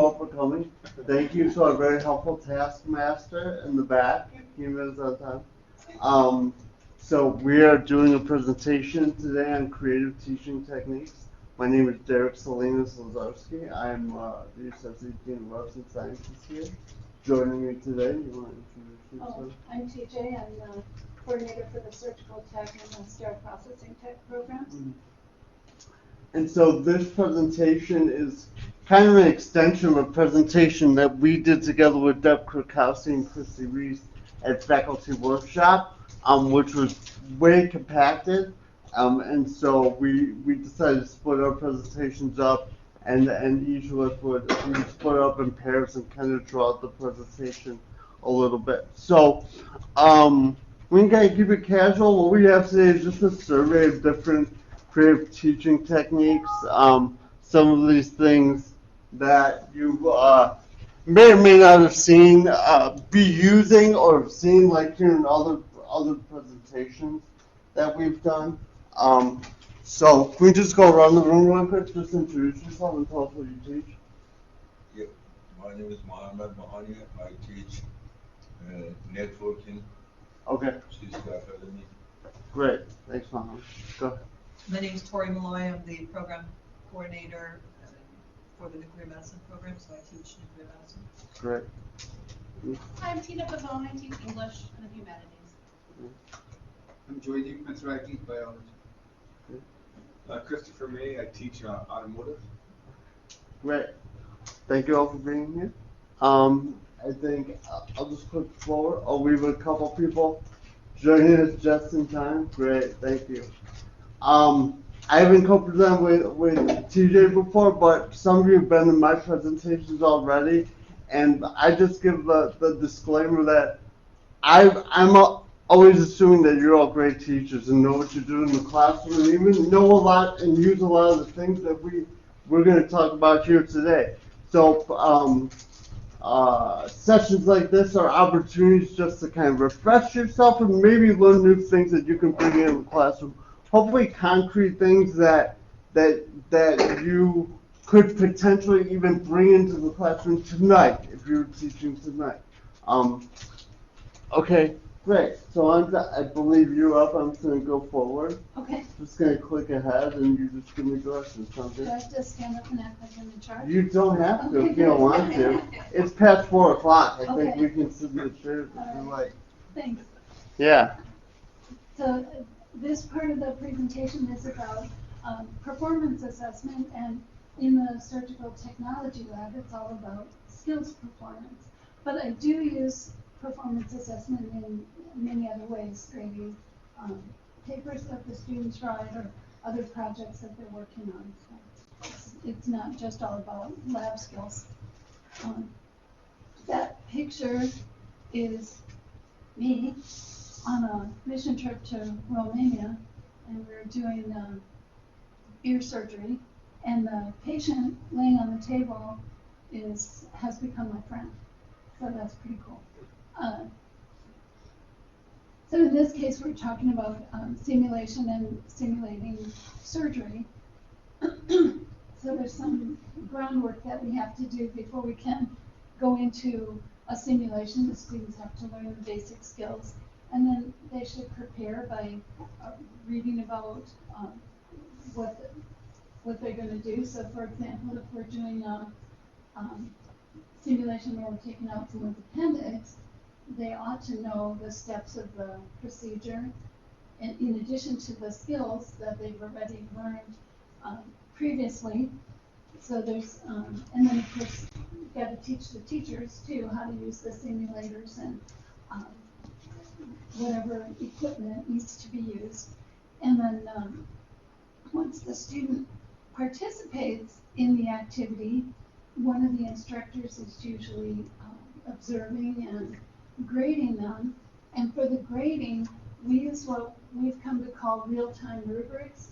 all for coming. Thank you to our very helpful taskmaster in the back. He was on time. So we are doing a presentation today on creative teaching techniques. My name is Salinas-Lazarski. I'm the Associate Dean of Arts and Sciences here. Joining me today, you want to introduce yourself? I'm TJ. I'm the coordinator for the Surgical Tech and the Sterile Processing Tech programs. And so this presentation is kind of an extension of a presentation that we did together with Deb Krakowski and Christy Reese at Faculty Workshop, which was way compacted. And so we decided to split our presentations up, and each of us would split up in pairs and kind of draw out the presentation a little bit. So we can kind of keep it casual. What we have today is just a survey of different creative teaching techniques. Some of these things that you may or may not have seen, be using, or have seen like here in other presentations that we've done. So can we just go around the room real quick, just introduce yourself and tell us what you teach? Yep, my name is Mohammed Mahani. I teach networking. Okay, Cisco Academy. great. Thanks, Mohammed. Go ahead. My name is Teri. I'm the program coordinator for the nuclear medicine program, so I teach nuclear medicine. Great. I'm Tina Pavone. I teach English and the humanities. I'm Joy Master. I teach biology. Christopher May. I teach automotive. Great. Thank you all for being here. I think I'll just click forward. Oh, we have a couple people joining us just in time. Great, thank you. I haven't co-presented with TJ before, but some of you have been in my presentations already, and I just give the disclaimer that I'm always assuming that you're all great teachers and know what you're doing in the classroom, and even know a lot and use a lot of the things that we're going to talk about here today. So sessions like this are opportunities just to kind of refresh yourself and maybe learn new things that you can bring in the classroom. Hopefully concrete things that you could potentially even bring into the classroom tonight if you're teaching tonight. Okay, great. So I believe you're up. I'm just going to go forward. Okay. Just going to click ahead and you just give me directions. Sounds Do good? I have to stand up and act like I'm in charge? You don't have to Okay, if you don't good. want to. It's past 4 o'clock. I think Okay. we can sit in the chairs if you like. Thanks. Yeah. So this part of the presentation is about performance assessment, and in the surgical technology lab, it's all about skills performance. But I do use performance assessment in many other ways, grading papers that the students write or other projects that they're working on. So it's not just all about lab skills. That picture is me on a mission trip to Romania, and we were doing ear surgery, and the patient laying on the table has become my friend. So that's pretty cool. So in this case, we're talking about simulation and simulating surgery. So there's some groundwork that we have to do before we can go into a simulation. The students have to learn the basic skills, and then they should prepare by reading about what they're going to do. So for example, if we're doing a simulation where we're taking out someone's appendix, they ought to know the steps of the procedure, and in addition to the skills that they've already learned previously. So there's, and then of course, you've got to teach the teachers too how to use the simulators and whatever equipment needs to be used. And then once the student participates in the activity, one of the instructors is usually observing and grading them. And for the grading, we use what we've come to call real-time rubrics.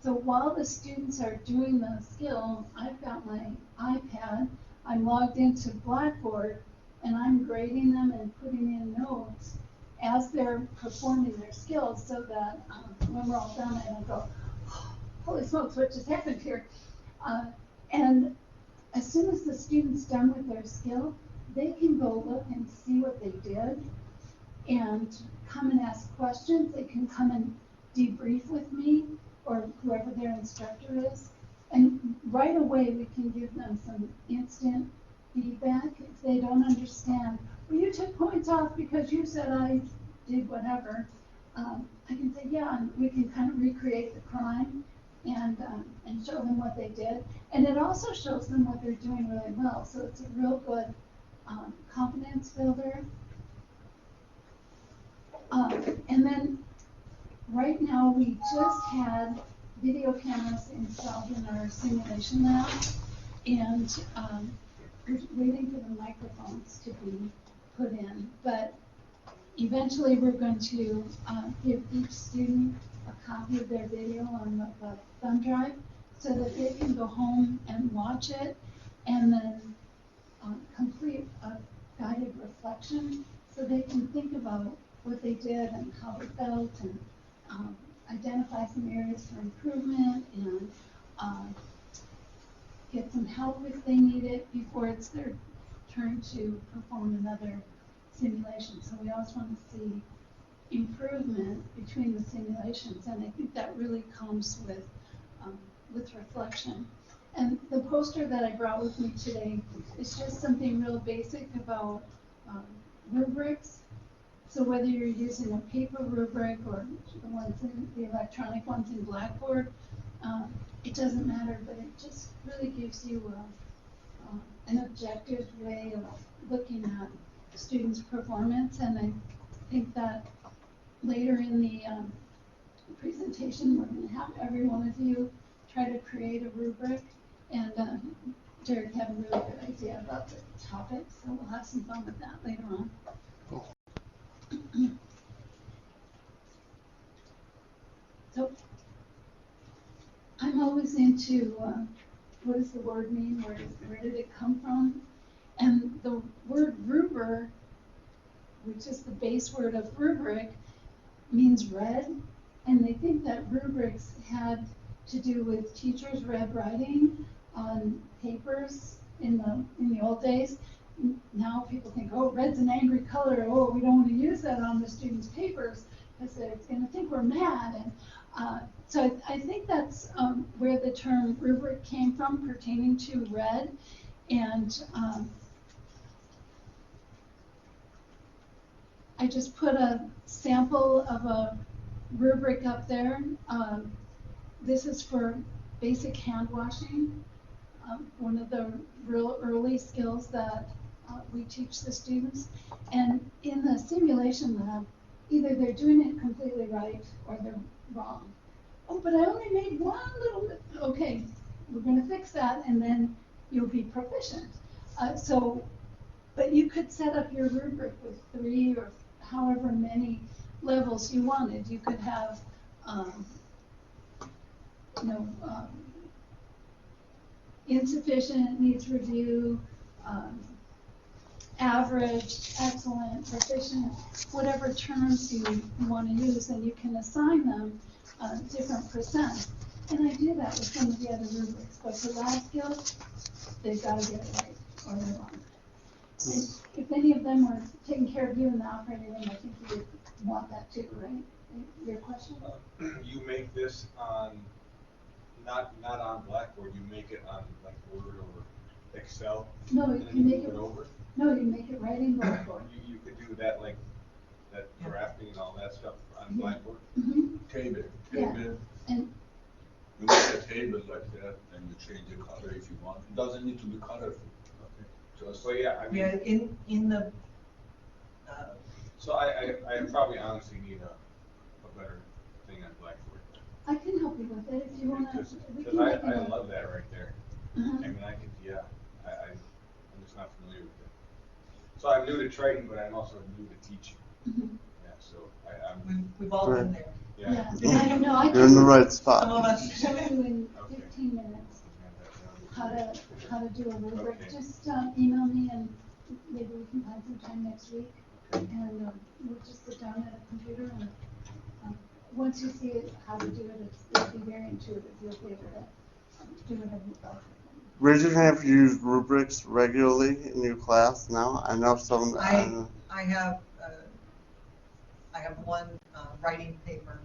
So while the students are doing the skill, I've got my iPad, I'm logged into Blackboard, and I'm grading them and putting in notes as they're performing their skills, so that when we're all done, I don't go, holy smokes, what just happened here? And as soon as the student's done with their skill, they can go look and see what they did and come and ask questions. They can come and debrief with me or whoever their instructor is. And right away, we can give them some instant feedback if they don't understand. Well, you took points off because you said I did whatever. I can say, yeah, and we can kind of recreate the crime and show them what they did. And it also shows them what they're doing really well. So it's a real good confidence builder. And then right now we just had video cameras installed in our simulation lab, and we're waiting for the microphones to be put in. But eventually we're going to give each student a copy of their video on the thumb drive so that they can go home and watch it and then complete a guided reflection so they can think about what they did and how they felt and identify some areas for improvement and get some help if they need it before it's their turn to perform another simulation. So we always want to see improvement between the simulations, and I think that really comes with reflection. And the poster that I brought with me today is just something real basic about rubrics. So whether you're using a paper rubric or the ones in the electronic ones in Blackboard, it doesn't matter, but it just really gives you an objective way of looking at students' performance. And I think that later in the presentation, we're going to have every one of you try to create a rubric. And Derek had a really good idea about the topic, so we'll have some fun with that later on. So I'm always into what does the word mean? Where did it come from? And the word rubric, which is the base word of rubric, means read. And they think that rubrics had to do with teachers read writing on papers in the old days. Now people think, oh, red's an angry color. Oh, we don't want to use that on the students' papers because they're going to think we're mad. And so I think that's where the term rubric came from, pertaining to red. And I just put a sample of a rubric up there. This is for basic hand washing, one of the real early skills that we teach the students. And in the simulation lab, either they're doing it completely right or they're wrong. Oh, but I only made one little bit. Okay, we're going to fix that, and then you'll be proficient. But you could set up your rubric with 3 or however many levels you wanted. You could have, insufficient, needs review, average, excellent, proficient, whatever terms you want to use, and you can assign them different percent. And I do that with some of the other rubrics, but for lab skills, they've got to get it right or they're wrong. And if any of them were taking care of you in the operating room, I think you would want that too, right? Your question? You make this on, not on Blackboard, you make it on like Word or Excel? No, and you then can make move it. Over? No, you make it right in Blackboard. You could do that, like, that drafting and all that stuff on Yeah. Blackboard? Mm-hmm. Table. Yeah. You And make a table like that and you change the color if you want. It doesn't need to be colorful. Okay. Just So yeah, I mean, Yeah, in the, so I probably honestly need a better thing on Blackboard. I can help you with it if you want to. Because I love that right there. Uh-huh. I mean, I'm just not familiar with it. So I'm new to trading, but I'm also new to teaching. Mhm. Yeah, so I'm, we've all been there. yeah. I know. I You're in the can right Some spot. of us. show you in Okay. 15 minutes how to do a rubric. Okay. Just email me and maybe we can find some time next week. Okay. And we'll just sit down at a computer and once you see how to do it, it'll be very intuitive. You'll be able to do whatever you like. Raise your hand if you use rubrics regularly in your class now. I know some. I have one writing paper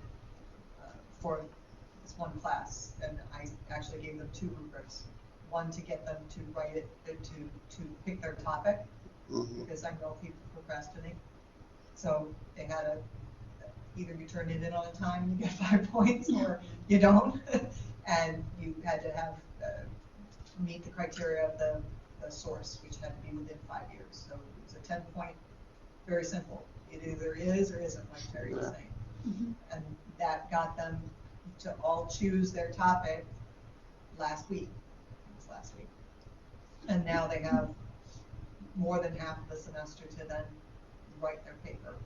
for this one class, and I actually gave them 2 rubrics. One to get them to write it, to pick their topic, because I know people procrastinate. So they had to either you turn it in on time and you get 5 points, or you don't, and you had to have meet the criteria of the source, which had to be within 5 years. So it was a 10-point, very simple. It either is or isn't, like Teri was saying. And that got them to all choose their topic last week. It was last week. And now they have more than half of the semester to then write their paper.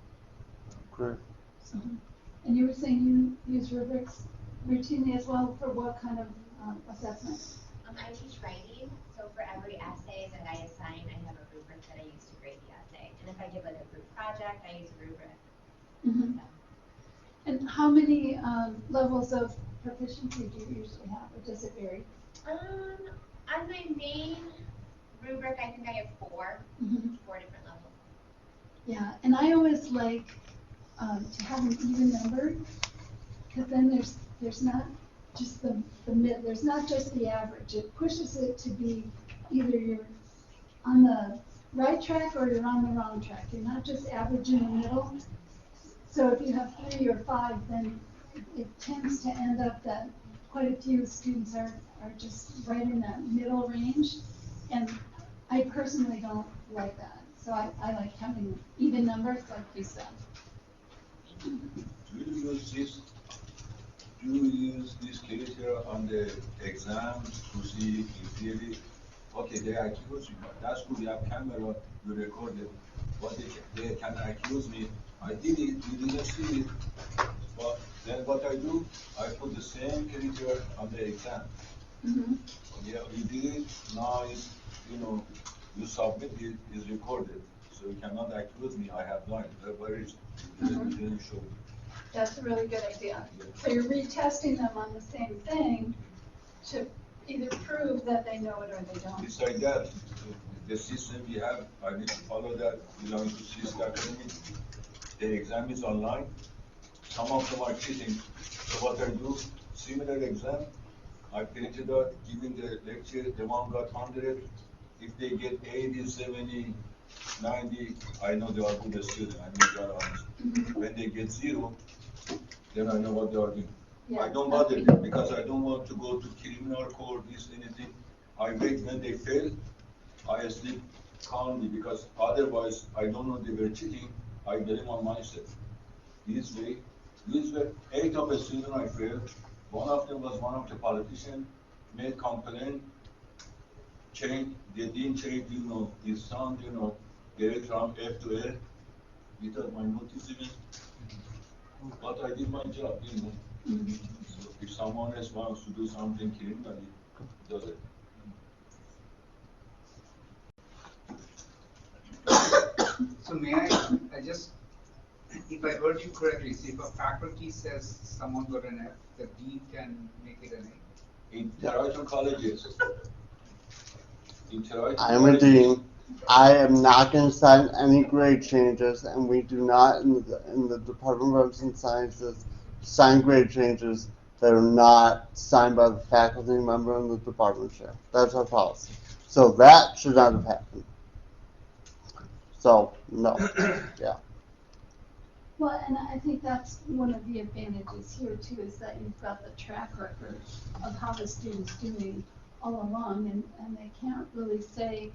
Great. So, And you were saying you use rubrics routinely as well for what kind of assessment? I teach writing, so for every essay that I assign, I have a rubric that I use to grade the essay. And if I give like a group project, I use a rubric. Mm-hmm. And how many levels of proficiency do you usually have, or does it vary? On my main rubric, I think I have 4 different levels. Yeah, and I always like to have an even number, because then there's not just the mid, there's not just the average. It pushes it to be either you're on the right track or you're on the wrong track. You're not just average in the middle. So if you have 3 or 5, then it tends to end up that quite a few students are just right in that middle range. And I personally don't like that. So I like having even numbers, like you said. Do you use this criteria on the exams to see if really, okay, they accuse you, that's good, you have camera, you record it, but they can accuse me, I did it, you didn't see it, but then what I do, I put the same criteria on the exam. Yeah, you did it, now it's, you submit it, it's recorded, so you cannot accuse me, I have done it, where is it? You didn't show me. That's a really good idea. So you're retesting them on the same thing to either prove that they know it or they don't. It's like that. The system we have, I need to follow that, belonging to CSC Academy. The exam is online. Some of them are cheating. So what I do, similar exam, I printed out, giving the lecture, the one got 100. If they get 80, 70, 90, I know they are good students, I know they are honest. When they get 0, then I know what they are doing. Yeah. I don't bother them because I don't want to go to criminal court, anything. I wait when they fail, I sleep calmly because otherwise I don't know they were cheating, I blame on myself. This way, 8 of the students I failed, one of them was one of the politicians, made complaint, they didn't change, his sound, get it from F to L, without my notice even. But I did my job, So if someone else wants to do something criminally, does it. So may I just, if I heard you correctly, so if a faculty says someone got an F, the dean can make it an A? In Territorial colleges, I'm a dean. I am not going to sign any grade changes, and we do not in the Department of Arts and Sciences sign grade changes that are not signed by the faculty member and the department chair. That's our policy. So that should not have happened. So no, yeah. Well, and I think that's one of the advantages here too, is that you've got the track record of how the student's doing all along, and they can't really say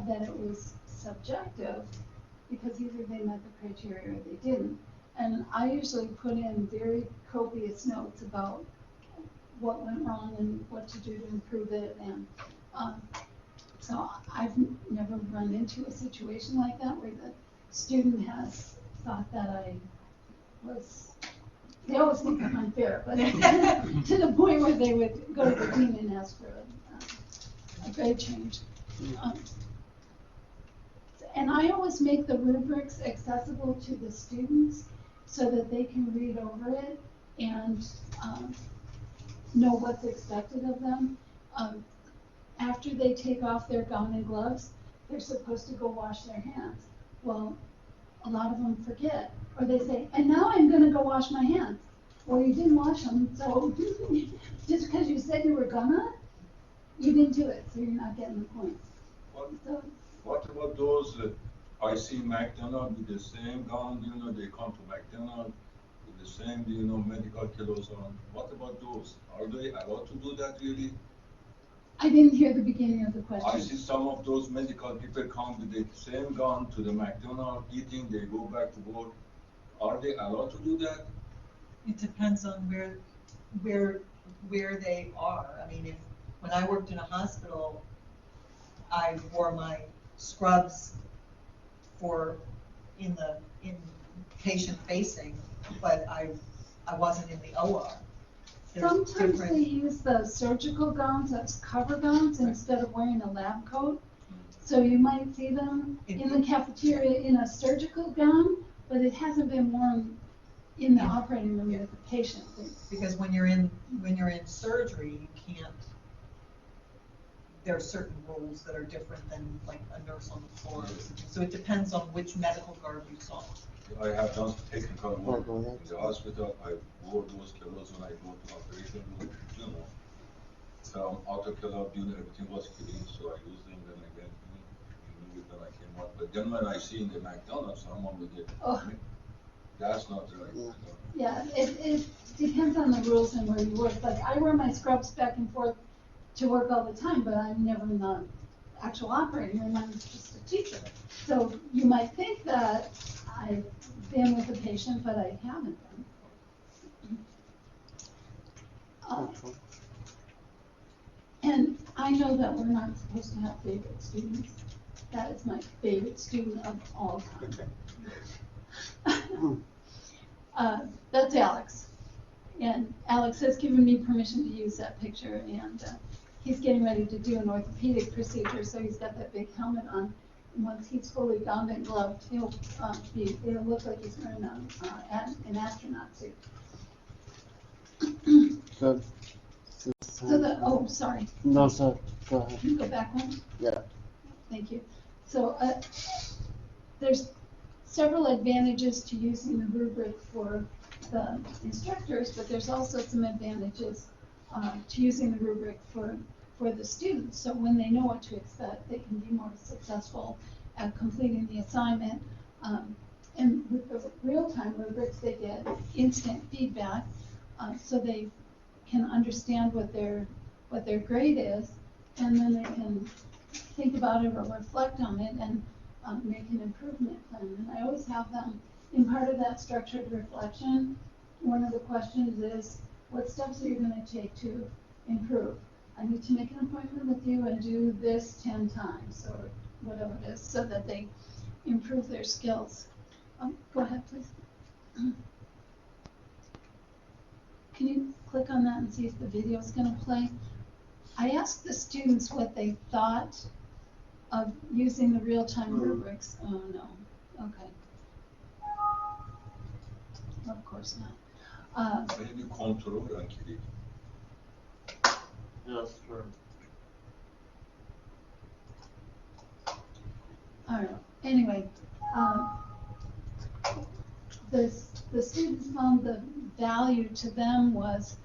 that it was subjective because either they met the criteria or they didn't. And I usually put in very copious notes about what went wrong and what to do to improve it. And so I've never run into a situation like that where the student has thought that I was, they always think I'm unfair, but to the point where they would go to the dean and ask for a grade change. And I always make the rubrics accessible to the students so that they can read over it and know what's expected of them. after they take off their gown and gloves, they're supposed to go wash their hands. Well, a lot of them forget, or they say, and now I'm gonna go wash my hands. Well, you didn't wash them, so just because you said you were gonna, you didn't do it, so you're not getting the points. What, So, what about those, I see McDonald with the same gown, they come to McDonald with the same, medical clothes on. What about those? Are they allowed to do that really? I didn't hear the beginning of the I question. see some of those medical people come with the same gown to the McDonald, eating, they go back to work. Are they allowed to do that? It depends on where they are. I mean, when I worked in a hospital, I wore my scrubs in patient facing, but I wasn't in the OR. There's Sometimes different- they use the surgical gowns as cover gowns instead of wearing a lab coat. So you might see them in the cafeteria in a surgical gown, but it hasn't been worn in the operating room with the patient. Because when you're in surgery, you can't. There are certain rules that are different than like a nurse on the floor. So it depends on which medical garb you saw. I have done technical work in the hospital. I wore those clothes when I go to operation room, So autoclave, everything was clean, so I used them. Then I went in, when I came out. But then when I see in the McDonald's, someone with it, that's not right. Yeah, it depends on the rules and where you work. Like I wear my scrubs back and forth to work all the time, but I'm never in the actual operating room. I'm just a teacher. So you might think that I've been with a patient, but I haven't been. And I know that we're not supposed to have favorite students. That is my favorite student of all time. That's Alex. And Alex has given me permission to use that picture, and he's getting ready to do an orthopedic procedure, so he's got that big helmet on. And once he's fully gowned and gloved, it'll look like he's wearing an astronaut suit. Good. So sorry. No, sir. Go ahead. Can you go back one? Yeah. Thank you. So there's several advantages to using the rubric for the instructors, but there's also some advantages to using the rubric for the students. So when they know what to expect, they can be more successful at completing the assignment. And with the real-time rubrics, they get instant feedback, so they can understand what their grade is, and then they can think about it or reflect on it and make an improvement plan. And I always have them, in part of that structured reflection, one of the questions is, what steps are you going to take to improve? I need to make an appointment with you and do this 10 times, or whatever it is, so that they improve their skills. Go ahead, please. Can you click on that and see if the video is going to play? I asked the students what they thought of using the real-time rubrics. Oh, no. Okay. Of course not. Maybe control and click. Yes, sir. All right. Anyway, the students found the value to them was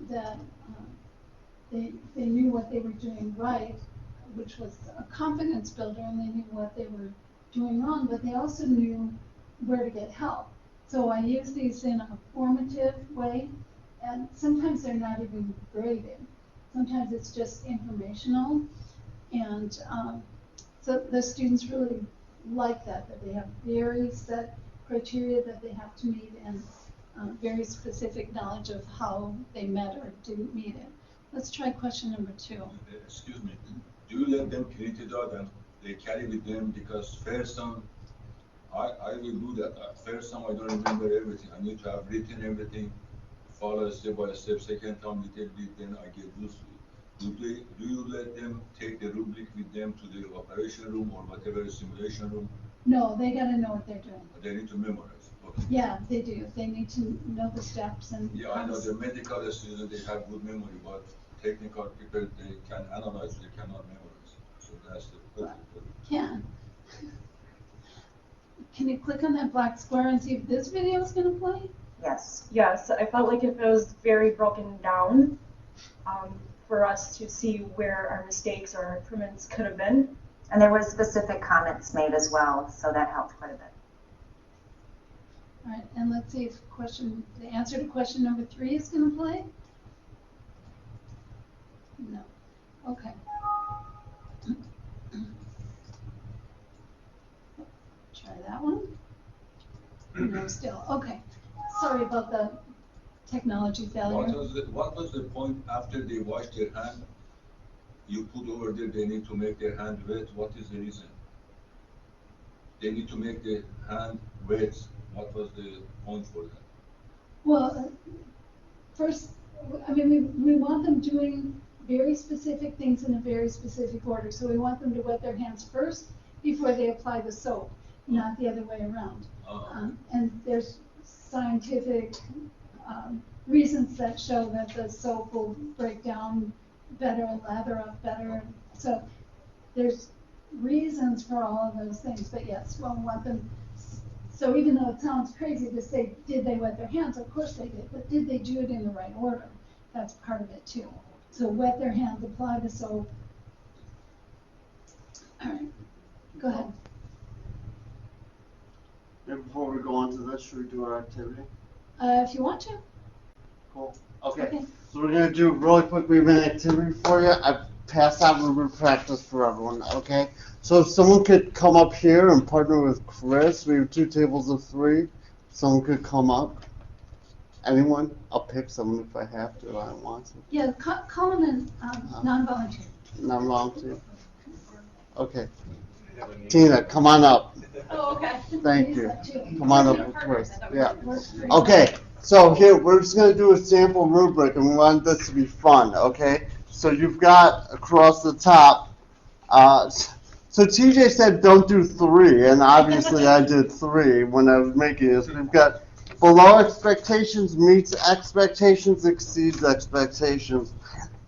that they knew what they were doing right, which was a confidence builder, and they knew what they were doing wrong, but they also knew where to get help. So I use these in a formative way, and sometimes they're not even graded. Sometimes it's just informational, and so the students really like that they have very set criteria that they have to meet, and very specific knowledge of how they met or didn't meet it. Let's try question number 2. Excuse me, do you let them print it out and they carry with them? Because first time, I will do that. First time I don't remember everything. I need to have written everything, follow step by step. Second time little bit, then I get used to it. Do you let them take the rubric with them to the operation room or whatever simulation room? No, they got to know what they're doing. They need to memorize. Okay. Yeah, they do. They need to know the steps and. Yeah, I know the medical students, they have good memory, but technical people, they can analyze, they cannot memorize. So that's the perfect. Can you click on that black square and see if this video is gonna play? Yes, I felt like if it was very broken down, for us to see where our mistakes or our improvements could have been. And there were specific comments made as well, so that helped quite a bit. All right, and let's see if the answer to question number 3 is gonna play? No, okay. Try that one. No, still, okay. Sorry about the technology failure. What was the point after they wash their hand? You put over there, they need to make their hand wet. What is the reason? They need to make their hand wet. What was the point for that? Well, first, I mean, we want them doing very specific things in a very specific order. So we want them to wet their hands first before they apply the soap, not the other way around. And there's scientific reasons that show that the soap will break down better and lather up better. So there's reasons for all of those things. But yes, we want them. So even though it sounds crazy to say, did they wet their hands? Of course they did, but did they do it in the right order? That's part of it too. So wet their hands, apply the soap. All right, go ahead. And before we go on to this, should we do our activity? If you want to. Cool. Okay. Okay. So we're gonna do really quickly an activity for you. I passed out Rubric practice for everyone. Okay. So if someone could come up here and partner with Chris, we have 2 tables of 3. Someone could come up. Anyone? I'll pick someone if I have to. I don't want to. Yeah, call them in non-volunteer. Non-volunteer. Okay. Tina, come on up. Oh, okay. Thank you. Come on up with Chris. Yeah. Okay. So here, we're just going to do a sample rubric, and we want this to be fun, okay? So you've got across the top, so TJ said don't do 3, and obviously I did 3 when I was making this. We've got below expectations, meets expectations, exceeds expectations.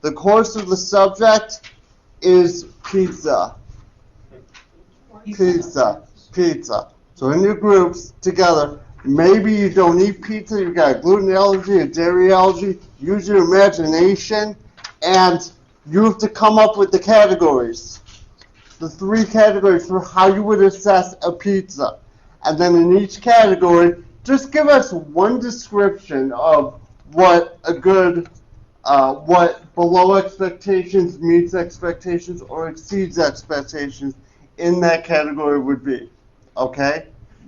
The course of the subject is pizza. Pizza. So in your groups together, maybe you don't eat pizza, you've got a gluten allergy, a dairy allergy, use your imagination, and you have to come up with the categories. The 3 categories for how you would assess a pizza. And then in each category, just give us one description of what a good, what below expectations, meets expectations, or exceeds expectations in that category would be, okay?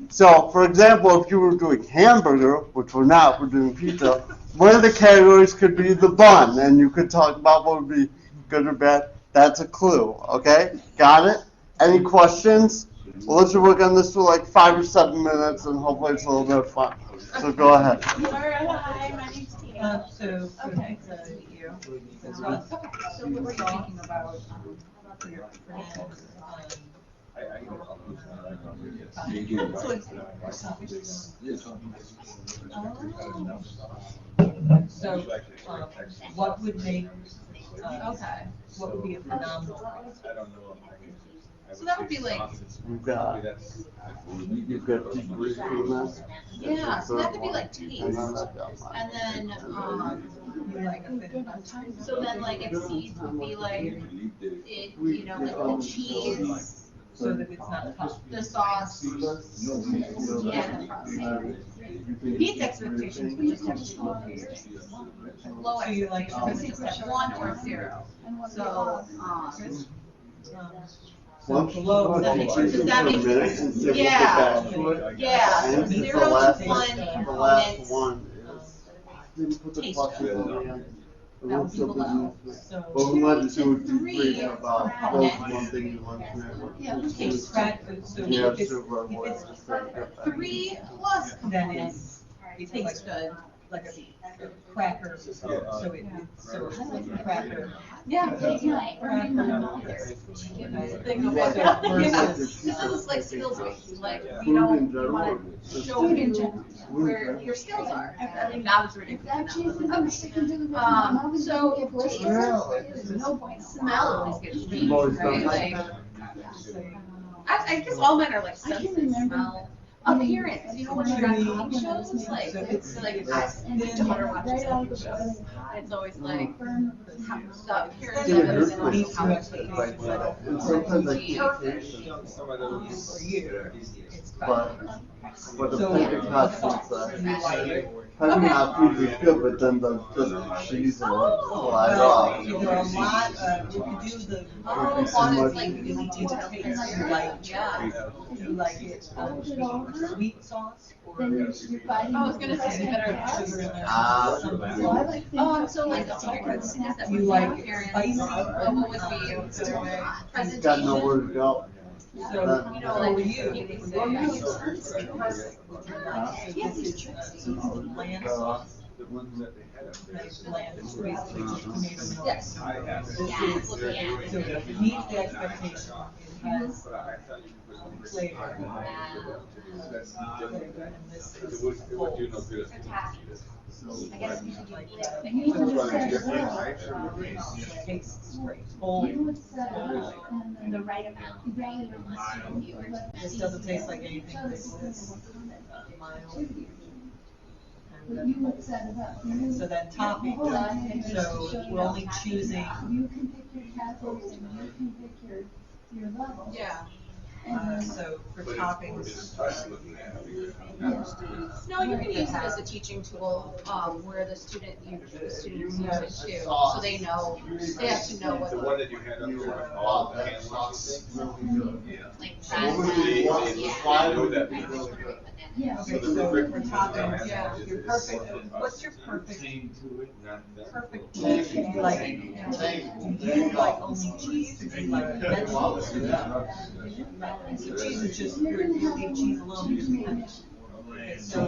So, for example, if you were doing hamburger, which we're not, we're doing pizza, one of the categories could be the bun, and you could talk about what would be good or bad. That's a clue, okay? Got it? Any questions? Well, let's work on this for like 5 or 7 minutes, and hopefully it's a little bit of fun. So go ahead. Hi, my name's Tina. Okay, so you. So we were thinking about your friends. So, what would make, what would be a phenomenal? I don't know. So that would be like, You've got debriefing this. yeah, so that could be like And taste. then I've got mine. And then, so then like exceeds would be like, it, you know, like the cheese, So that it's not tough. the sauce, and the frosting. Meets expectations, we just have to low So you like- expectations, just have 1 or 0. So, Once you below- go to Does that make sense? teaching Does that for a make minute sense? and see if we Yeah. get back to it. Yeah, And so the 0 last to one- 1 The last components. one is, didn't put the Taste questions good. on the end. It That would looks be so below. business. So. But we wanted to do a 3 debrief about what was components. one thing you learned from it. Yeah, Taste. So Yeah, if it's, super, if it's 3 plus then components, it it tastes good. like a cracker, so it's like a cracker. Yeah. Like, Burning my mouth. Thing of Like like a a versus- versus. This is like skills week, like, Food you know, in you general, wanna just show Food in people general. where your skills are. I think that was ridiculous. I'm sticking to the rhythm. I'm always So gonna get blisters. Yeah. No point. Smell always gets me, You've always right? done Like, that. I guess all men are like I can senses, remember smell, appearance, you know, when you're on talk shows, like, So it's like, it's my thin. daughter watches Right out of talk the shows, boiling hot. and it's always like, Burn. the appearance Yeah, of you're it, and pretty like how it's sensitive made. like that. And sometimes I can't taste it. Some of those. For you, it's But, but the So- Pentecost is, having hot food is good, but then the cheese will slide Well, off. there are a lot of, you can do the. Oh, Maybe one too is much. like You really do the taste, you like, yeah. you like it, sweet sauce or. Then you're fighting. I was gonna say better. Sugar in there. Ah. Well, I like things. So like the secrets that You would like be appearance, spicy? what would be He's got nowhere presentation. to go. So, You know, for like, you, they it's say, really oh, perfect. So this is, so this is bland sauce. The ones that they had up there. Nice bland, it's basically just tomato milk. Yes. I have. This Yeah, is, so yeah. it meets the expectation. It has But I thought you could put some flavor. That's not. Flavor, and this It is would do no full. good if For toppings, I guess we should do Like you that. know, You would That's why set they it different up. types of rubrics. Tastes great. Full. You would set it up and then the right amount. you rather than If you were to- This doesn't taste like anything like this. Mild. But And you would set it up. You- so then topping, so we're only choosing, You can pick your categories and you can pick your level. Yeah. so for But toppings. it's tough looking at it because I'm not a student. No, you can use it as a teaching tool, where the students use it too, so they know, they have to know The what. one that you had up there with all the hand washing things. Like So that, they yeah. know that. Yeah. Okay, so for toppings, your perfect, what's your perfect, perfect cheese? Do you like, do you like only cheese? Do you like vegetables? So cheese is just, you leave cheese alone. Okay, so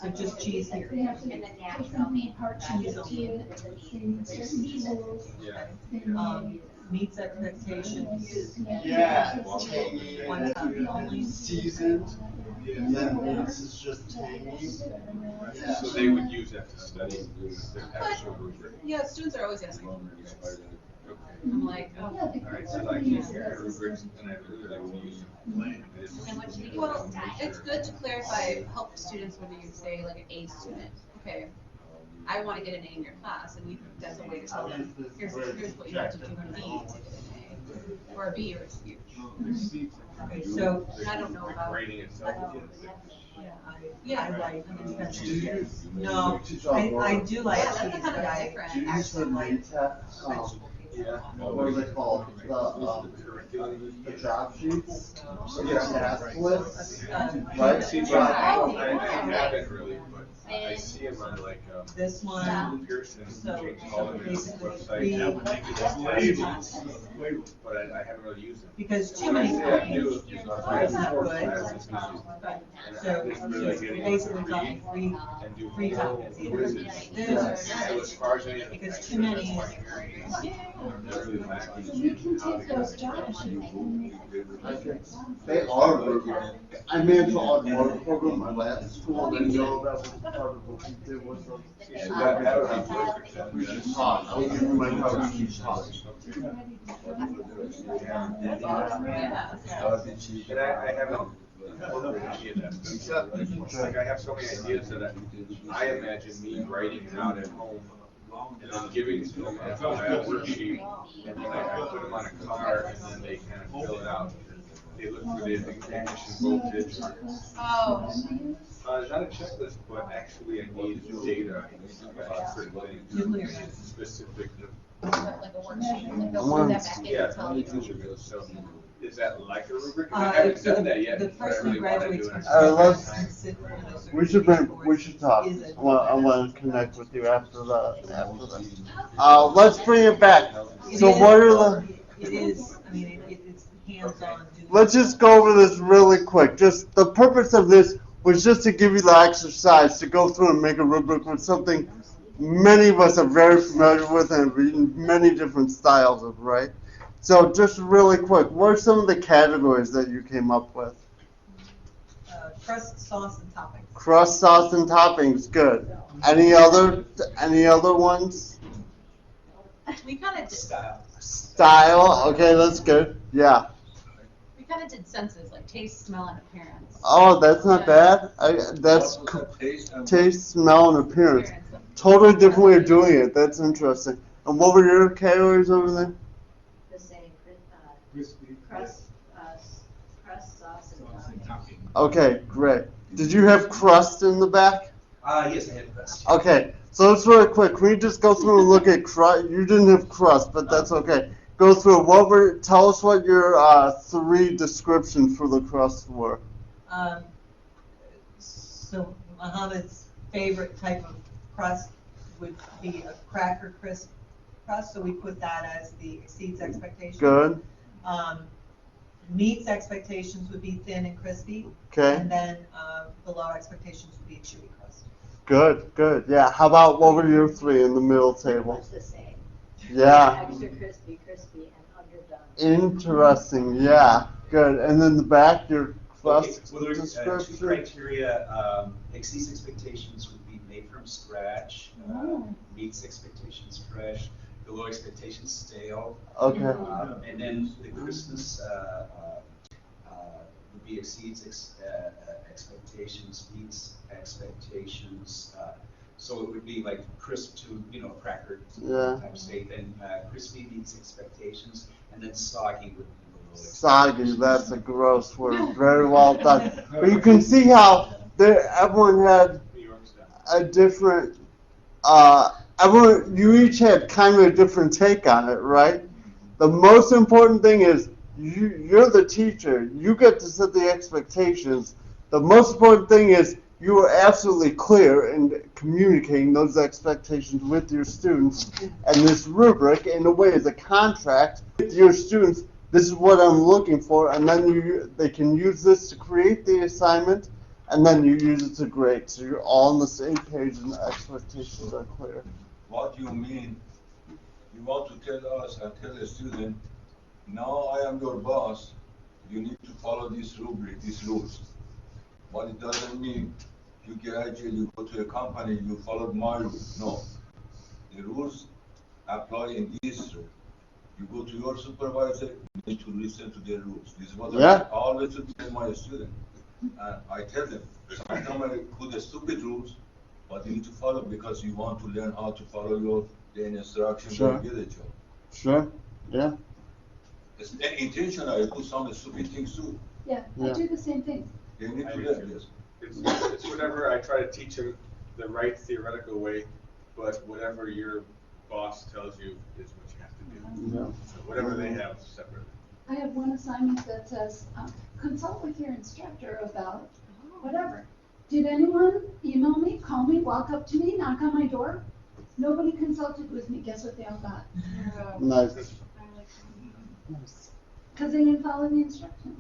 just cheese here. They have to And then pick natural from meat. parts of the team. They need certain tools. Yeah. They need. Meets expectations. Yeah. One time only. Seasoned, and then this is just tangy. Yeah. So they would use that to study the actual rubric. Yeah, students are always asking. Okay. I'm like, Yeah, oh. because Alright, so I everybody use has this rubrics and I really like to use them. And what should you Well, use that? it's good to clarify, help students when you say like an A student, okay, I wanna get an A in your class, and that's a way to tell them, here's what you have to do in B to get an A, or a B or a C. Okay, so, And I don't know Like about. grading itself. I like independent Do you- students. No, I do like Yeah, that's cheese, kind of but I different. Do you use the main tech, Yeah. what are they called? The job sheets? So the task lists? Right? See, Right. I haven't really, but I see them on like, this one, Pearson, so change all of their basically websites. three, But I haven't really used them. because too many Yeah, I copies. do. It's not good. So basically talking three, And do three topics. Either quizzes. this, So as far as any. because too many, They're really lacking. So we can how to take get those it. job sheets and make. They are rubric. I managed to automotive program my last school, and I know that was part of what we did with them. So that would be perfect. Then. We should talk, I'll give you my card, we should talk. Yeah. And I haven't. Any of that stuff. Like I have so many ideas that I imagine me writing it out at home and then giving it to them as a worksheet, and then I put them on a card and then they kind of fill it out. They look for the ignition voltage. Oh. It's not a checklist, but actually I need data about certain things, specific. Like a worksheet, like they'll One. put that back in Yeah, and tell you. so is that like a rubric? I haven't so done that yet. the but I person who really wanna graduates do from. it. Let's- We should talk. Is it- I want to connect with you after that. Let's bring it back. It So is- what are the, It is, I mean, it's hands-on. let's just go over this really quick. Just the purpose of this was just to give you the exercise to go through and make a rubric with something many of us are very familiar with and reading many different styles of, right? So just really quick, what are some of the categories that you came up with? Crust, sauce, and toppings. Crust, sauce, and toppings, good. Any other ones? We kind of did, Style, okay, that's good, yeah. we kind of did senses, like taste, smell, and appearance. Oh, that's not bad. That's What was the taste and taste, smell, and appearance. Appearance. Totally different way of doing it. That's interesting. And what were your categories over there? The same, Crispy. crust, sauce, and topping. Okay, great. Did you have crust in the back? Yes, I had crust. Okay, so let's really quick. Can we just go through and look at crust? You didn't have crust, but that's okay. Go through. Tell us what your 3 descriptions for the crust were. So Muhammad's favorite type of crust would be a cracker crisp crust, so we put that as the exceeds expectations. Good. Meets expectations would be thin and crispy. Okay. And then below expectations would be a chewy crust. Good, good. Yeah. How about what were your 3 in the middle table? It's the same. Yeah. Extra crispy, and underdone. Interesting. Yeah. Good. And then the back, your crust Okay, well, there's 2 description. criteria. Exceeds expectations would be made from scratch. Meets expectations fresh. Below expectations stale. Okay. And then the crispness would be exceeds expectations, meets expectations. So it would be like crisp to, cracker type state. Then crispy meets expectations, and then soggy would be below Soggy, that's a gross word. Very well done. But you can see how everyone had a different, you each had kind of a different take on it, right? The most important thing is you're the teacher. You get to set the expectations. The most important thing is you are absolutely clear in communicating those expectations with your students. And this rubric, in a way, is a contract with your students. This is what I'm looking for, and then they can use this to create the assignment, and then you use it to grade. So you're all on the same page and the expectations are clear. what you mean? You want to tell us and tell the student, now I am your boss, you need to follow this rubric, these rules. But it doesn't mean you graduate, you go to a company, you follow my rules. No. The rules apply in this room. You go to your supervisor, you need to listen to their rules. This is what I always tell my students. And I tell them, sometimes I put the stupid rules, but you need to follow because you want to learn how to follow the instructions Sure. to get a job. Sure, yeah. It's intentional, I do some stupid things too. Yeah, I do the same thing. They need I to do learn too. this. It's whatever, I try to teach them the right theoretical way, but whatever your boss tells you is what you have to do. Yeah. So whatever they have separately. I have one assignment that says, consult with your instructor about whatever. Did anyone email me, call me, walk up to me, knock on my door? Nobody consulted with me. Guess what they all got? Nice. Because they didn't follow the instructions.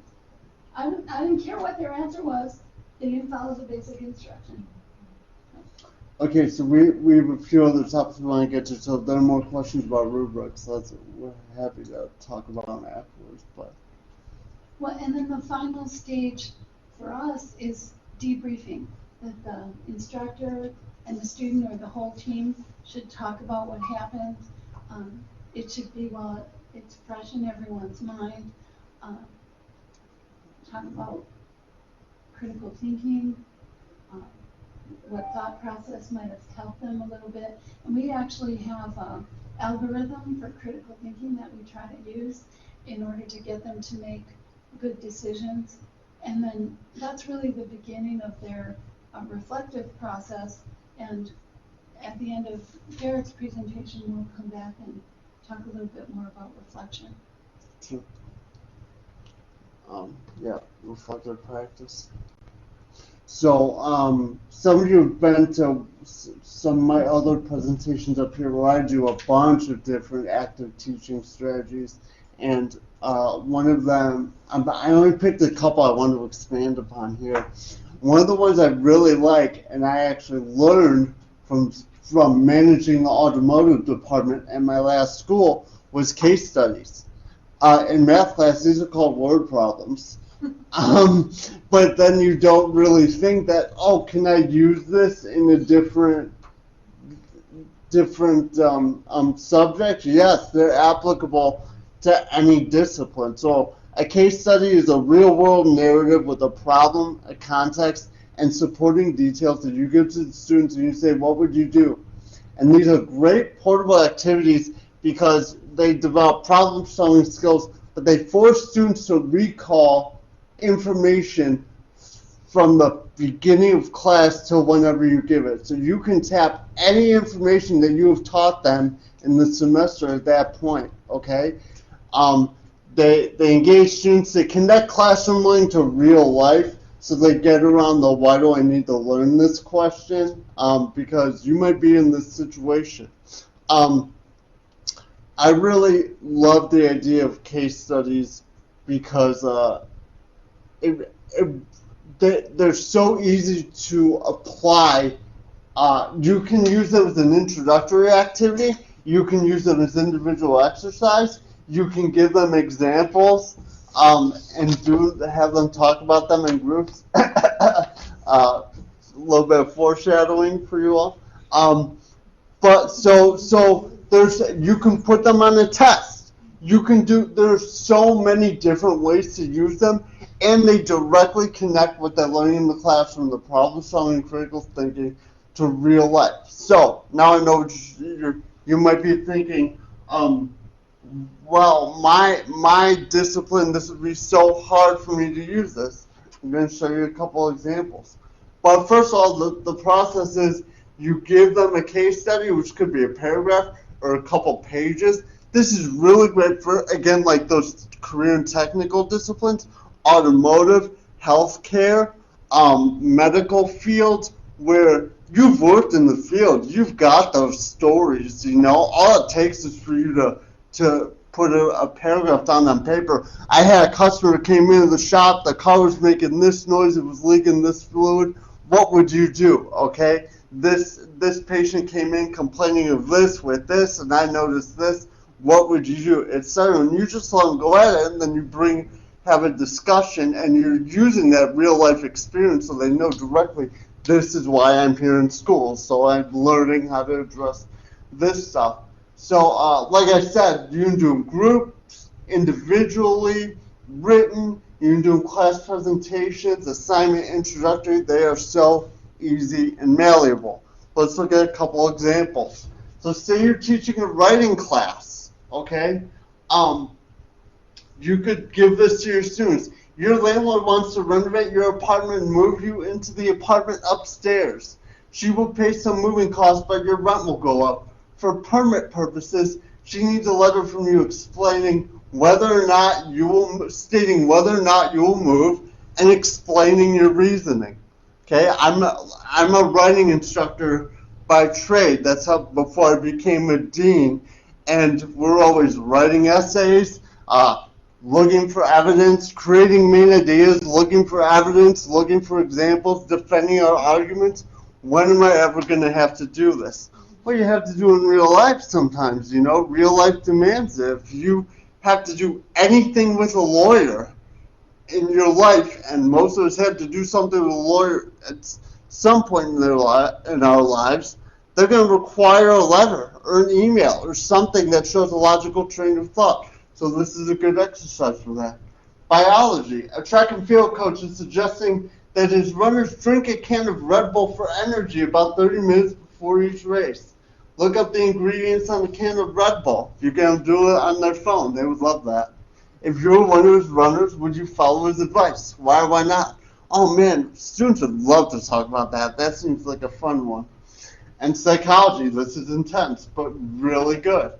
I didn't care what their answer was. They didn't follow the basic instruction. Okay, so we have a few other topics we want to get to, so if there are more questions about rubrics, we're happy to talk about them afterwards. But Well, and then the final stage for us is debriefing. That the instructor and the student or the whole team should talk about what happened. It should be while it's fresh in everyone's mind. Talk about critical thinking, what thought process might have helped them a little bit. And we actually have an algorithm for critical thinking that we try to use in order to get them to make good decisions. And then that's really the beginning of their reflective process. And at the end of Derek's presentation, we'll come back and talk a little bit more about reflection. yeah, reflective practice. So some of you have been to some of my other presentations up here where I do a bunch of different active teaching strategies, and one of them, I only picked a couple I want to expand upon here. One of the ones I really like, and I actually learned from managing the automotive department at my last school, was case studies. In math class, these are called word problems. But then you don't really think that, oh, can I use this in a different subject? Yes, they're applicable to any discipline. So a case study is a real-world narrative with a problem, a context, and supporting details that you give to the students and you say, what would you do? And these are great portable activities because they develop problem-solving skills, but they force students to recall information from the beginning of class till whenever you give it. So you can tap any information that you have taught them in the semester at that point, okay? They engage students, they connect classroom learning to real life, so they get around the why do I need to learn this question, because you might be in this situation. I really love the idea of case studies because they're so easy to apply. You can use them as an introductory activity. You can use them as individual exercise. You can give them examples and have them talk about them in groups. A little bit of foreshadowing for you all. But so you can put them on a test. There's so many different ways to use them, and they directly connect what they're learning in the classroom, the problem solving, critical thinking, to real life. So now I know what you might be thinking, well, my discipline, this would be so hard for me to use this. I'm going to show you a couple examples. But first of all, the process is you give them a case study, which could be a paragraph or a couple pages. This is really great for, again, like those career and technical disciplines, automotive, healthcare, medical fields, where you've worked in the field. You've got those stories, you know. All it takes is for you to put a paragraph down on paper. I had a customer that came into the shop, the car was making this noise, it was leaking this fluid. What would you do, okay? This patient came in complaining of this with this, and I noticed this. What would you do, etc. And you just let them go at it, and then you have a discussion, and you're using that real life experience so they know directly, this is why I'm here in school, so I'm learning how to address this stuff. So like I said, you can do them groups, individually, written, you can do class presentations, assignment, introductory. They are so easy and malleable. Let's look at a couple examples. So say you're teaching a writing class, okay? You could give this to your students. Your landlord wants to renovate your apartment and move you into the apartment upstairs. She will pay some moving costs, but your rent will go up. For permit purposes, she needs a letter from you explaining whether or not you will, stating whether or not you will move, and explaining your reasoning. Okay, I'm a writing instructor by trade. That's how before I became a dean, and we're always writing essays, looking for evidence, creating main ideas, looking for evidence, looking for examples, defending our arguments. When am I ever going to have to do this? Well, you have to do it in real life sometimes, you know. Real life demands it. If you have to do anything with a lawyer in your life, and most of us have to do something with a lawyer at some point in our lives, they're going to require a letter or an email or something that shows a logical train of thought. So this is a good exercise for that. Biology. A track and field coach is suggesting that his runners drink a can of Red Bull for energy about 30 minutes before each race. Look up the ingredients on a can of Red Bull. You can do it on their phone. They would love that. If you're one of his runners, would you follow his advice? Why or why not? Oh man, students would love to talk about that. That seems like a fun one. And psychology. This is intense, but really good.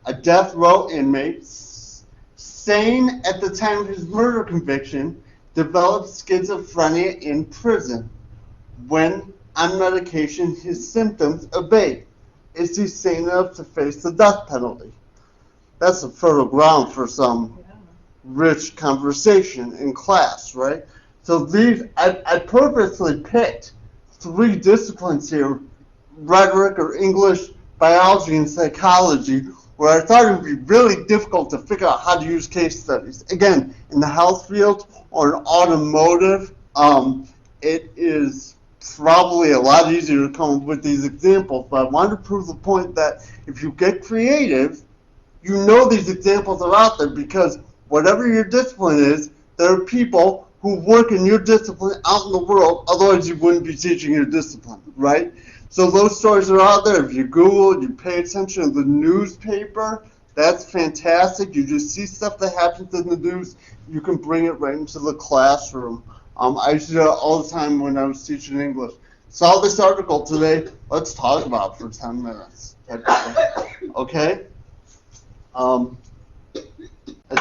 A death row inmate, sane at the time of his murder conviction, developed schizophrenia in prison. When on medication, his symptoms abate. Is he sane enough to face the death penalty? That's a fertile ground for some rich conversation in class, right? So I purposely picked 3 disciplines here, rhetoric or English, biology, and psychology, where I thought it would be really difficult to figure out how to use case studies. Again, in the health field or in automotive, it is probably a lot easier to come up with these examples, but I wanted to prove the point that if you get creative, you know these examples are out there because whatever your discipline is, there are people who work in your discipline out in the world, otherwise you wouldn't be teaching your discipline, right? So those stories are out there. If you Google, you pay attention to the newspaper, that's fantastic. You just see stuff that happens in the news, you can bring it right into the classroom. I used to do it all the time when I was teaching English. Saw this article today, let's talk about it for 10 minutes. Okay? I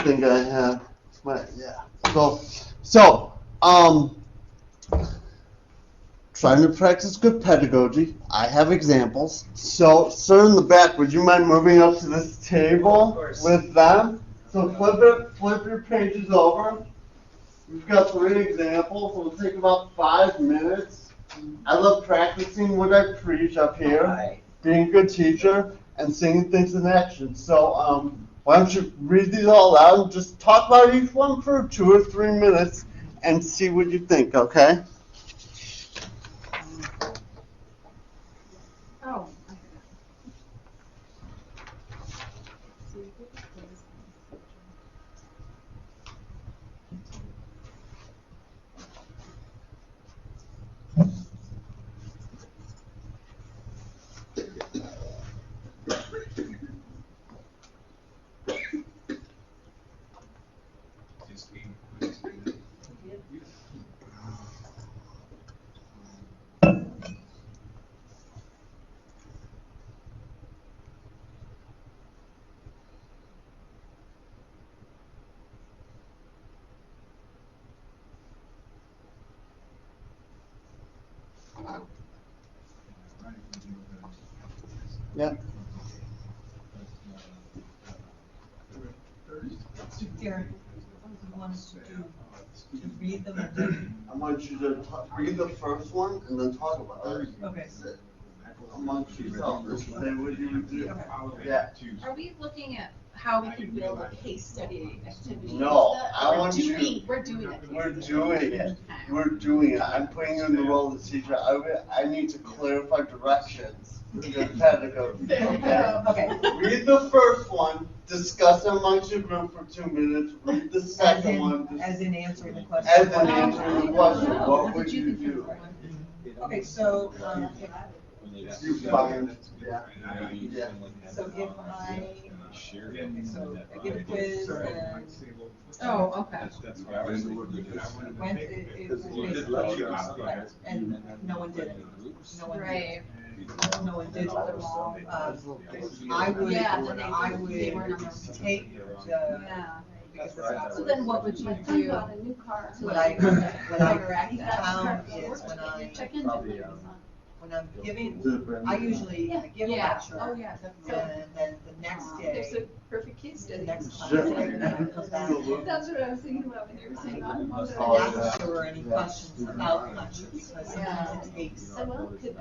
think I have, yeah. So, trying to practice good pedagogy. I have examples. So, sir in the back, would you mind moving up to this table with them? So flip your pages over. We've got 3 examples. It'll take about 5 minutes. I love practicing what I preach up here, being a good teacher, and seeing things in action. So why don't you read these all out and just talk about each one for 2 or 3 minutes and see what you think, okay? Oh. Yeah. Darren, you want us to read them and do? I want you to read the first one and then talk about it. Okay. Amongst yourselves, say what you would do. Okay. Yeah. Are we looking at how we can build a case study activity? No, I want you. We're doing it. We're doing it. We're doing it. I'm putting you in the role of the teacher. I need to clarify directions for your pedagogy. Okay. Okay. Read the first one. Discuss it amongst your group for 2 minutes. Read the second one. As in answering the question. As in answering the question. What would you do? Okay, so, You find. Yeah. Yeah. so if I, so I give a quiz and. Oh, okay. Went, it was basically, and no one did it. No one did it. Right. No one did it. I would, Yeah, then I they weren't on would the- take the, Yeah. because it's not. So then what would you I do? bought a new car. What I found Counteract is Check into it. when I'm giving, I usually give a Yeah. lecture. Oh, yeah, definitely. And then the next There's a day, perfect case the study. next class, Sure. I come back. That's what I was thinking about when you were saying that. And ask if there were any questions about lectures, because sometimes it takes, Well, could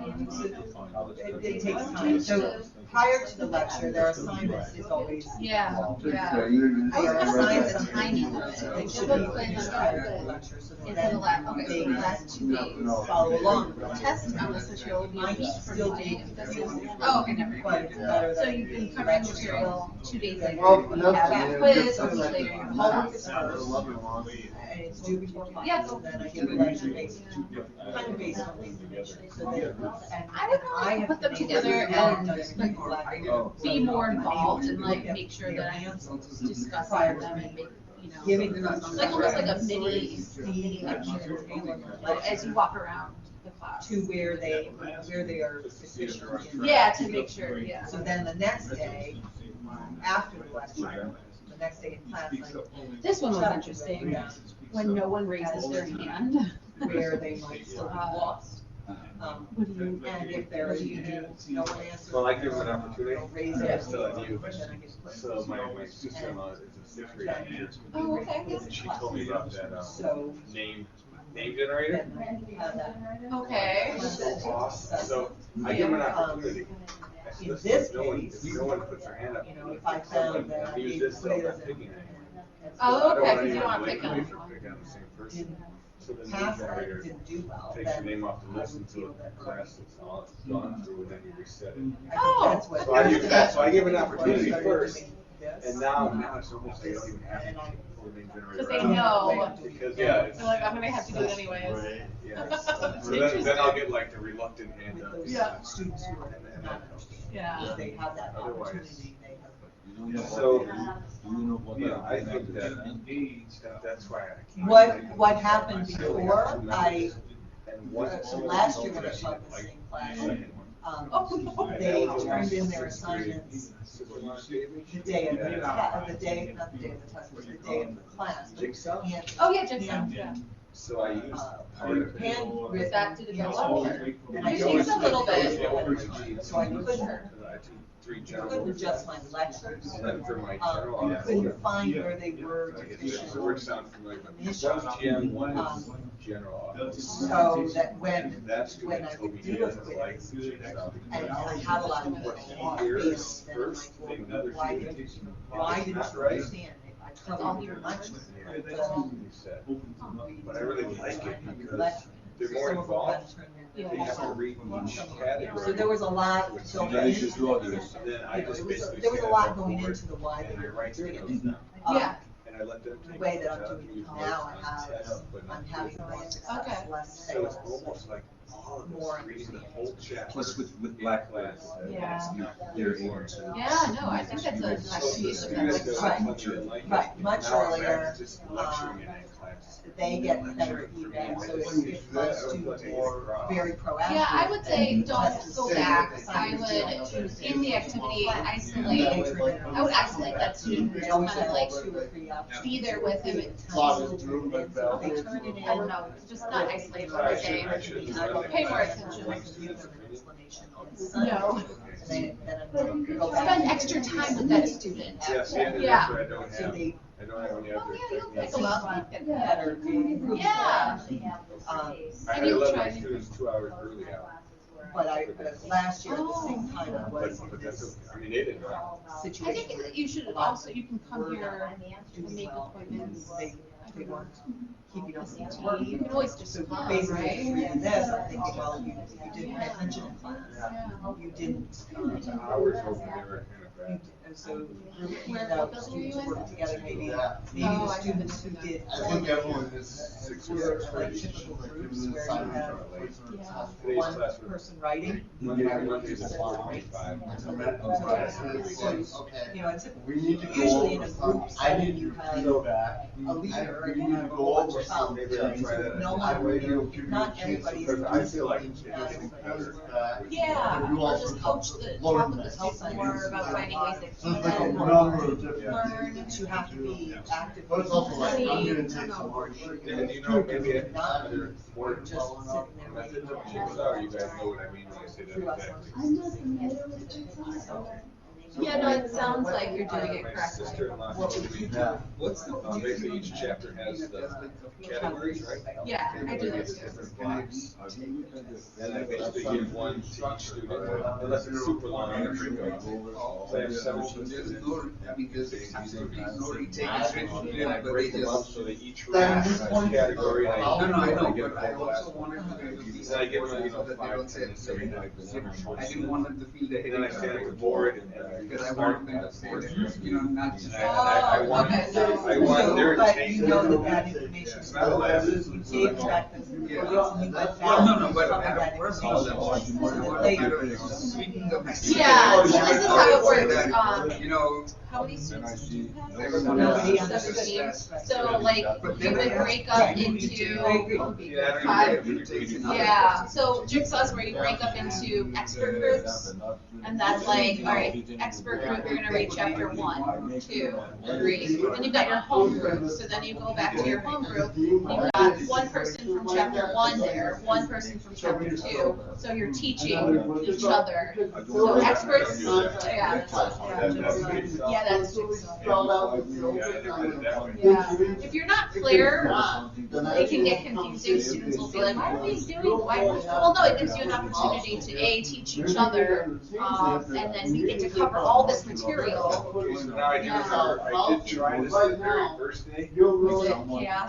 be. it takes time. So prior to the lecture, their assignments is always. Yeah, yeah. Their assignments a tiny one. they should be prior to the lecture, so It's in that the last, okay, they so the last 2 days. follow along. Test on this material will be a Might week still from be today. confusing. Oh, okay, never But mind. it's better So that you've been the covering lecture- material 2 days later. Well, You have that's that a quiz, good a week thing. later, your homework is I first. love it, Mom. And it's due before class. Yeah. And then I give a lecture based, kind of based on the information, so that, and I would I probably have put them to make together sure and like, be more involved and like look at make sure their that I'm answers discussing prior them to and make, you know. giving them. Like almost like a mini lecture like as you walk around the class. to where they are efficient in. Yeah, to make sure, yeah. So then the next day, after the lecture, the next day in class, like. This one was check interesting, with when no one raises their hand. where they might still be lost. And if there is, no one answers. Well, I give them an opportunity. They'll raise Yeah. their Still hand, at you. then I can put- So my sister-in-law is a 6th grade teacher. Oh, okay, And she told me about that So, name name generator. and have that. Okay. So I give them an opportunity. I said, In listen, this if no one, case, if no one puts their hand up, You know, if I found that use David this, so I'm Quaid not is picking it. Oh, I don't okay, want 'cause you don't anyone wanna to pick blame me on for one. picking on the same person. didn't So the name pass that, generator didn't do well, takes your then name off the I list would until feel that. the class is all gone through, and then you reset it. I think Oh, that's what. So I give, that's so I give an Before I opportunity started first, doing this, and now it's almost like you don't even have and to I- pull the name generator. Because they out. know. Because, yeah, it's. They're like, I'm gonna have to do it anyways. Right. Yeah, so then I'll get like the reluctant hand with up. those Yeah. students who are And then not that helps. Yeah. if they have that Otherwise- opportunity, they have. So, yeah, I think that, that's why I can't. What happened before, And what. so last year when I taught the same class, they turned in their assignments the day of the test, not the day of the test, but the day of the class. Jigsaw? Oh, yeah, Jigsaw, yeah. So I use. Handwritten. That to develop. And I You always use a little bit. So I couldn't, I do 3 general. couldn't adjust my lectures. And then for my general. You couldn't find where they were I get deficient. the word sound familiar, but one's TM, one is general. So that when That's when I would do a quiz, and I had a lot of What people he fail, hears then I'm like, first, well, thing another why student. didn't you understand? If I covered your lecture, But I really like it because lecture. they're more Some of them got involved. turned They into- have to read each category. So there was a lot Which going you guys into just wrote it. this. And then I You know, just it was basically. there was a stand lot up going forward into the why they And I were write doing their it. notes down. Yeah. And I let them The take. way that notes I'm out, doing use it notes now, on I test, have, but not I'm having too more much. success, Okay. less So it's fails. almost like all of More us reading the whole chapter. Plus with black class. Yeah. they're able to. Yeah, no, I think that's a actually use of that. But much earlier, Lecturing in that class. they get better feedback, so if my student is very proactive. Yeah, I would say and don't tests go the back. same I would, in the activity, isolate, I would isolate that student and They just always kind of have like 2 or 3 options. be there with him. They turn it in. I don't know, just not isolate what I'm saying. Pay more attention. No. Spend extra time with that student. Yes, and Yeah. that's what I don't So have. they I don't have any Oh, other yeah, you'll techniques. pick them up. better group. Yeah. Um, I had to let my students 2 hours early out. But last year at the same time, I was in But that's, this okay. I mean, they didn't know. I situation. think that you should also, you can come here and make appointments. They weren't keeping us in You work. can always just So come, basically, right? through this, I'm thinking, well, you didn't pay attention in class. Yeah. You didn't, The hours over there were kind of bad. and so group Where- handout, what building are you students in? worked together, maybe Oh, the I students who did. I think everyone is. 6 Were or 6 like each. typical groups where you have Today's one class was person writing. Mondays at 4:25. So, you know, it's We need to go usually in over a some, group I setting, need you to have go back. a leader, We and need you to have go over a some Maybe I'll try that. No That way it'll give you a not chance everybody to- is Because I feel like not it's everybody better. is Yeah, You or also just coach the, learn talk with the that. students more about finding ways they So it's like a can number of different. learn. But you have to be active. But it's also like, I'm See. gonna take some work. And you know, maybe it's Not other more just sitting there waiting. methods of jigsaw, you guys know what I mean when I say that exactly. I'm not familiar with Jigsaw. Yeah, no, it sounds like you're doing it My correctly. sister-in-law What told would me, you do? Yeah. What's the? basically each chapter has the categories, right? Yeah, I do Everybody that gets too. different blocks. And I basically give one to each student, unless it's super long, I break up. So I have 17 There's students. no, I mean, there's absolutely no retake, it's written And clear, I but they break them up just. so they each Then read this a point- category and No, no, I know, get but a I whole class. also wanted to be. Then I give them, you know, so that they 5, don't say, 10, 7, 8, I didn't want them to feel the And then I headache. stand at the board and Because I start want them to say that, you know, not just. And I want, okay, so- I want their But take. you know that that information is Not less. you gave track the group, Yeah. and you went back. No, but and I that don't work all them. information I so that want later- to kind of sweeten the message. Yeah, so this is how it works. That, you know, How many students do you have? everyone Yeah. else Yeah. is 17. just So like, you would break up into Yeah, five. that. Yeah, so jigsaw's where you break up into expert groups, and that's like, all right, expert group, you're gonna read chapter 1, 2, 3. Then you've got your home group, so then you go back to your home group, you've got one person from chapter 1 there, one person from chapter 2, so you're teaching each other. So experts, yeah, yeah, essentially spelled out the syllabus on the Yeah. If you're not clear, it can get confusing. Students will be like, why are we doing, why, well, no, it gives you an opportunity to A, teach each other, and then we get to cover all this material. Okay, so now I do remember, I did try this the very first day. Was it chaos? Yeah,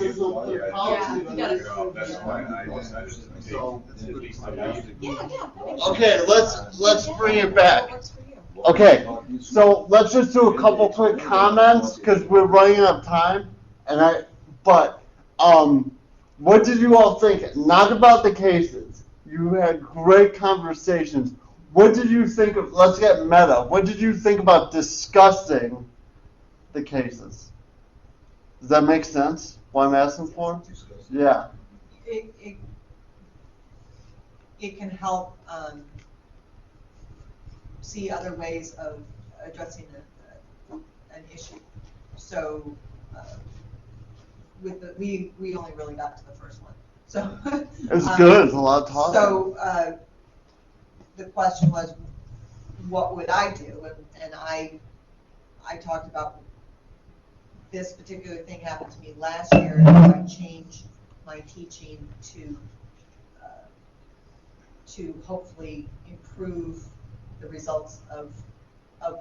you gotta- that's why I decided to take at least a week. Yeah, that makes Okay, sense. let's bring it back. What works for you? Okay, so let's just do a couple quick comments because we're running out of time. What did you all think? Not about the cases. You had great conversations. What did you think of? Let's get meta. What did you think about discussing the cases? Does that make sense? What I'm asking for? Yeah. It can help see other ways of addressing an issue. So we only really got to the first one. So It's good. It's a lot of talking. So the question was, what would I do? And I talked about this particular thing happened to me last year, and I changed my teaching to hopefully improve the results of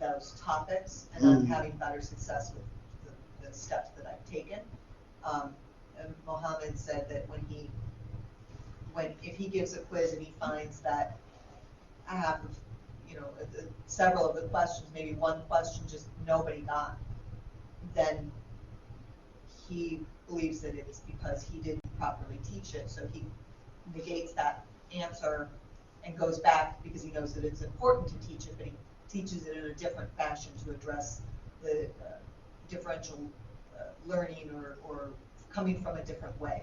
those topics, and I'm having better success with the steps that I've taken. And Mohammed said that if he gives a quiz and he finds that half of, several of the questions, maybe one question just nobody got, then he believes that it's because he didn't properly teach it. So he negates that answer and goes back because he knows that it's important to teach it, but he teaches it in a different fashion to address the differential learning or coming from a different way.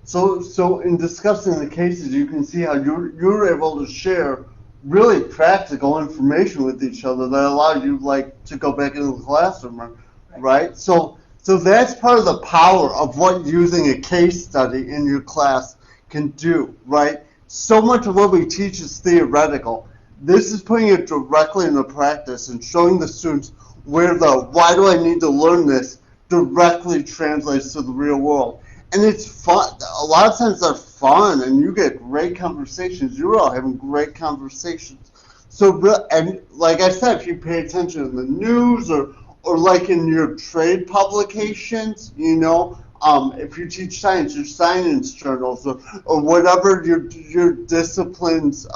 So in discussing the cases, you can see how you're able to share really practical information with each other that allowed you to go back into the classroom, right? So that's part of the power of what using a case study in your class can do, right? So much of what we teach is theoretical. This is putting it directly into practice and showing the students where the why do I need to learn this directly translates to the real world. And it's fun. A lot of times they're fun and you get great conversations. You're all having great conversations. So, and like I said, if you pay attention in the news or like in your trade publications, if you teach science, your science journals or whatever your disciplines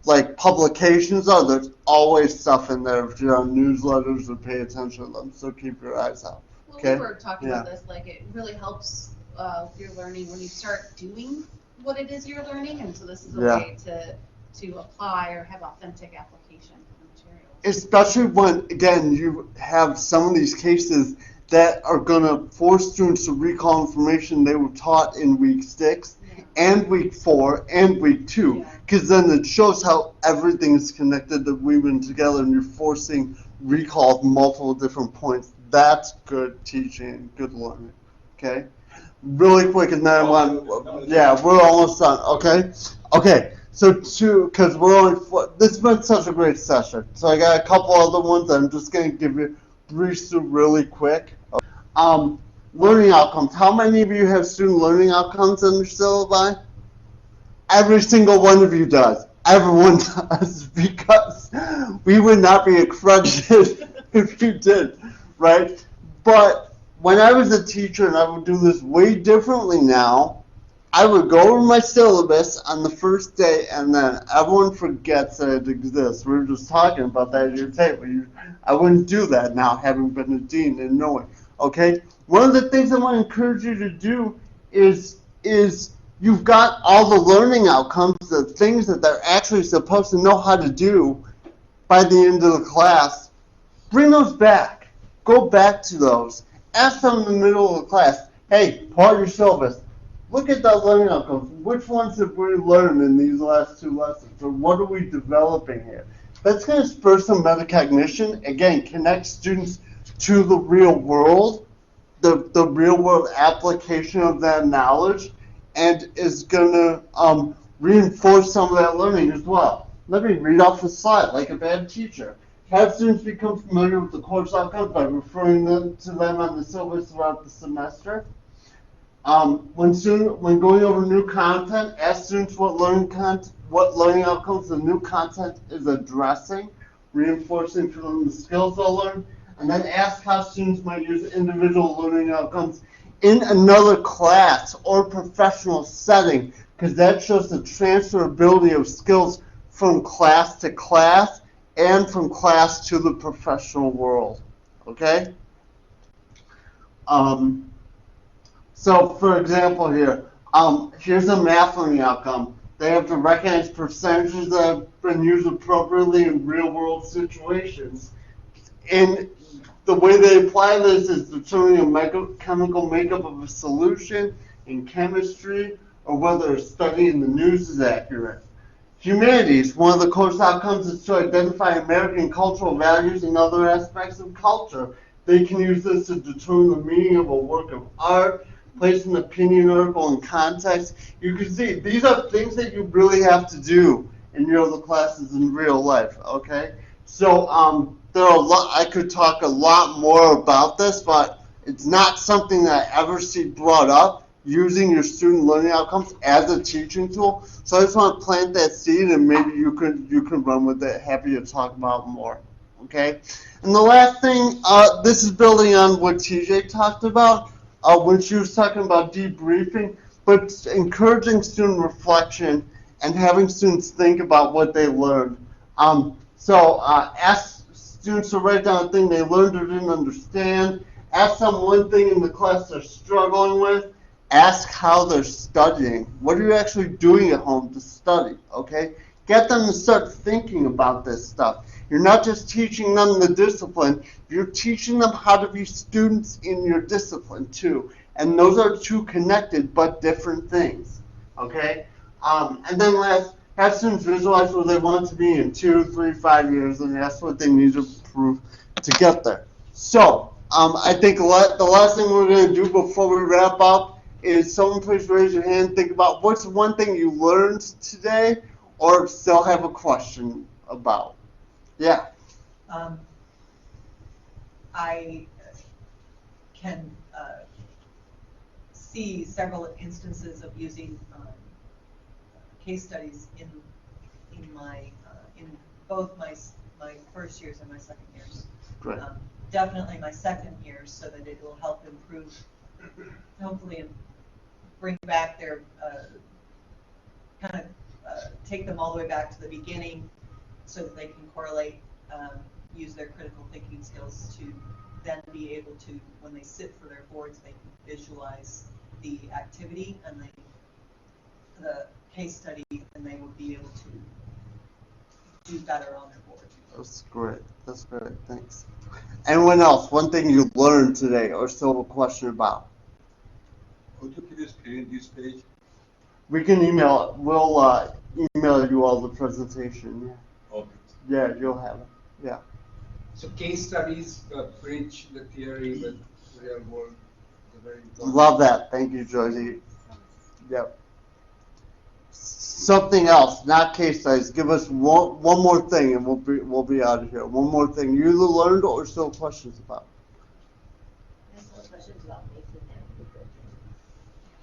like publications are, there's always stuff in there if you're on newsletters or pay attention to them. So keep your eyes out. Okay? Well, we were talking about this, it really helps with your learning when you start doing what it is you're learning, and so this is a way to apply or have authentic application for the material. Especially when, again, you have some of these cases that are going to force students to recall information they were taught in week 6 and week 4 and week 2, because then it shows how everything is connected, that weaving together, and you're forcing recall of multiple different points. That's good teaching, good learning. Okay? Really quick, and then we're almost done. Okay. So because we're only this has been such a great session. So I got a couple other ones I'm just going to give you briefs through really quick. Learning outcomes. How many of you have student learning outcomes in your syllabi? Every single one of you does. Everyone does, because we would not be accredited if you did, right? But when I was a teacher, and I would do this way differently now, I would go over my syllabus on the first day, and then everyone forgets that it exists. We were just talking about that at your table. I wouldn't do that now, having been a dean and knowing. Okay? One of the things I want to encourage you to do is you've got all the learning outcomes, the things that they're actually supposed to know how to do by the end of the class. Bring those back. Go back to those. Ask them in the middle of the class, hey, part of your syllabus, look at those learning outcomes. Which ones have we learned in these last 2 lessons? Or what are we developing here? That's going to spur some metacognition. Again, connect students to the real world, the real world application of that knowledge, and is going to reinforce some of that learning as well. Let me read off the slide like a bad teacher. have students become familiar with the course outcomes by referring to them on the syllabus throughout the semester. When going over new content, ask students what learning outcomes the new content is addressing, reinforcing for them the skills they'll learn, and then ask how students might use individual learning outcomes in another class or professional setting, because that shows the transferability of skills from class to class and from class to the professional world. Okay? So, for example here, here's a math learning outcome. They have to recognize percentages that have been used appropriately in real-world situations. And the way they apply this is determining a chemical makeup of a solution in chemistry, or whether a study in the news is accurate. Humanities, one of the course outcomes is to identify American cultural values and other aspects of culture. They can use this to determine the meaning of a work of art, place an opinion article in context. You can see these are things that you really have to do in your other classes in real life, okay? So there are a lot, I could talk a lot more about this, but it's not something that I ever see brought up, using your student learning outcomes as a teaching tool. So I just want to plant that seed, and maybe you can run with it. Happy to talk about more, okay? And the last thing, this is building on what TJ talked about when she was talking about debriefing, but encouraging student reflection and having students think about what they learned. So ask students to write down a thing they learned or didn't understand. Ask them one thing in the class they're struggling with. Ask how they're studying. What are you actually doing at home to study, okay? Get them to start thinking about this stuff. You're not just teaching them the discipline, you're teaching them how to be students in your discipline too. And those are two connected but different things, okay? And then last, have students visualize where they want to be in 2, 3, 5 years, and that's what they need to prove to get there. So, I think the last thing we're going to do before we wrap up is someone please raise your hand, think about what's one thing you learned today or still have a question about. Yeah. I can see several instances of using case studies in both my first years and my second years. Great. Definitely my second year, so that it will help improve, hopefully, and bring back their take them all the way back to the beginning, so that they can correlate, use their critical thinking skills to then be able to, when they sit for their boards, they can visualize the activity and the case study, and they will be able to do better on their board. That's great. That's great. Thanks. Anyone else? One thing you learned today or still have a question about? Could you please print this page? We can email it. We'll email you all the presentation. Yeah. Okay. Yeah, you'll have it. Yeah. So case studies bridge the theory with real world. Very important. Love that. Thank you, Josie. Yep. Something else, not case studies. Give us one more thing, and we'll be out of here. One more thing you either learned or still questions about. I have some questions about making them.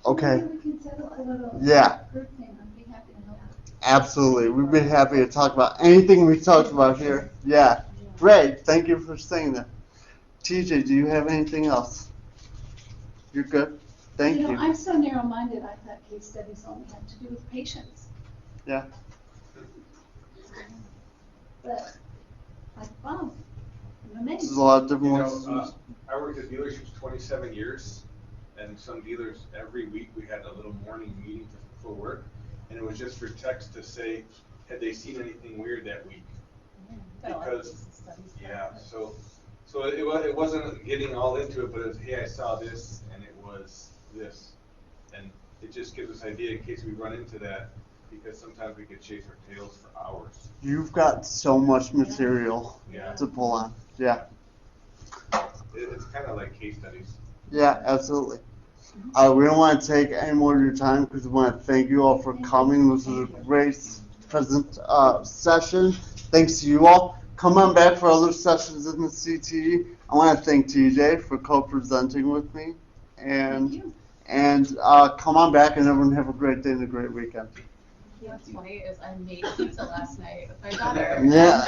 Okay. Maybe we can settle a little Yeah. group thing. I'd be happy to help. Absolutely. We'd be happy to talk about anything we talked about here. Yeah. Great. Thank you for saying that. TJ, do you have anything else? You're good? Thank you. I'm so narrow-minded, I thought case studies only had to do with patients. Yeah. But, wow, I'm amazed. There's a lot of different You ones. know, I worked at dealerships 27 years, and some dealers, every week, we had a little morning meeting for work, and it was just for text to say, had they seen anything weird that week? Because, yeah, so it wasn't getting all into it, but it was, hey, I saw this, and it was this. And it just gives us idea in case we run into that, because sometimes we could chase our tails for hours. You've got so much material Yeah. to pull on. Yeah. It's kind of like case studies. Yeah, absolutely. We don't want to take any more of your time because we want to thank you all for coming. This was a great present session. Thanks to you all. come on back for other sessions in the CTE. I want to thank TJ for co-presenting with me. And come on back, and everyone have a great day and a great weekend. What's funny is I made pizza last night with my daughter. Yeah.